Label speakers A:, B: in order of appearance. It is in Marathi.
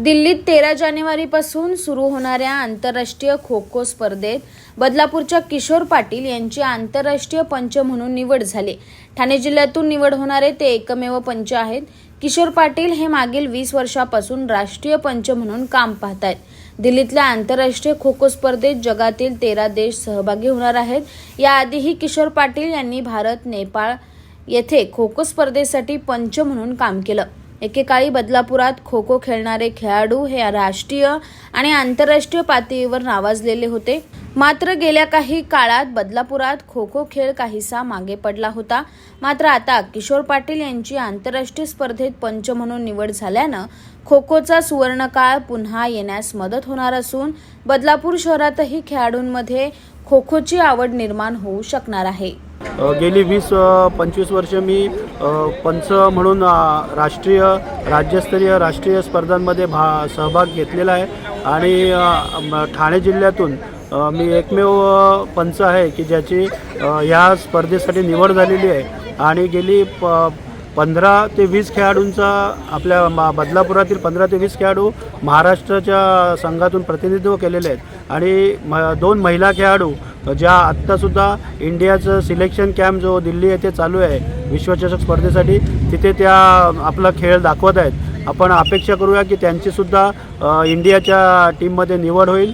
A: दिल्लीत 13 जानेवारीपासून सुरू होणाऱ्या आंतरराष्ट्रीय खो खो स्पर्धेत बदलापूरच्या किशोर पाटील यांची आंतरराष्ट्रीय पंच म्हणून निवड झाली। ठाणे जिल्ह्यातून निवड होणारे ते एकमेव पंच आहेत। किशोर पाटील हे मागील 20 वर्षांपासून राष्ट्रीय पंच म्हणून काम पाहत आहेत। दिल्लीतल्या आंतरराष्ट्रीय खो खो स्पर्धेत जगातील 13 देश सहभागी होणार आहेत। याआधीही किशोर पाटील यांनी भारत, नेपाळ येथे खो खो स्पर्धेसाठी पंच म्हणून काम केलं। एकेकाळी बदलापुरात खो खो खेळणारे खेळाडू हे राष्ट्रीय आणि आंतरराष्ट्रीय पातळीवर नावाजलेले होते। मात्र गेल्या काही काळात बदलापुरात खो खो खेळ काहीसा मागे पडला होता। मात्र आता किशोर पाटील यांची आंतरराष्ट्रीय स्पर्धेत पंच म्हणून निवड झाल्यानं खो खोचा सुवर्णकाळ पुन्हा येण्यास मदत होणार असून बदलापूर शहरातही खेळाडूंमध्ये खो खोची आवड निर्माण होऊ शकणार आहे।
B: गेली 20-25 वर्ष मी पंच म्हणून राष्ट्रीय, राज्यस्तरीय, राष्ट्रीय स्पर्धांमध्ये सहभाग घेतलेला आहे आणि ठाणे जिल्ह्यातून मी एकमेव पंच आहे की ज्याची ह्या स्पर्धेसाठी निवड झालेली आहे आणि गेली 15 ते 20 खेळाडूंचा आपल्या बदलापुरातील 15 ते 20 खेळाडू महाराष्ट्राच्या संघातून प्रतिनिधित्व केलेले आहेत आणि 2 महिला खेळाडू ज्या आत्तासुद्धा इंडियाचं सिलेक्शन कॅम्प जो दिल्ली येथे चालू आहे विश्वचषक स्पर्धेसाठी, तिथे त्या आपला खेळ दाखवत आहेत। आपण अपेक्षा करूया की त्यांचीसुद्धा इंडियाच्या टीममध्ये निवड होईल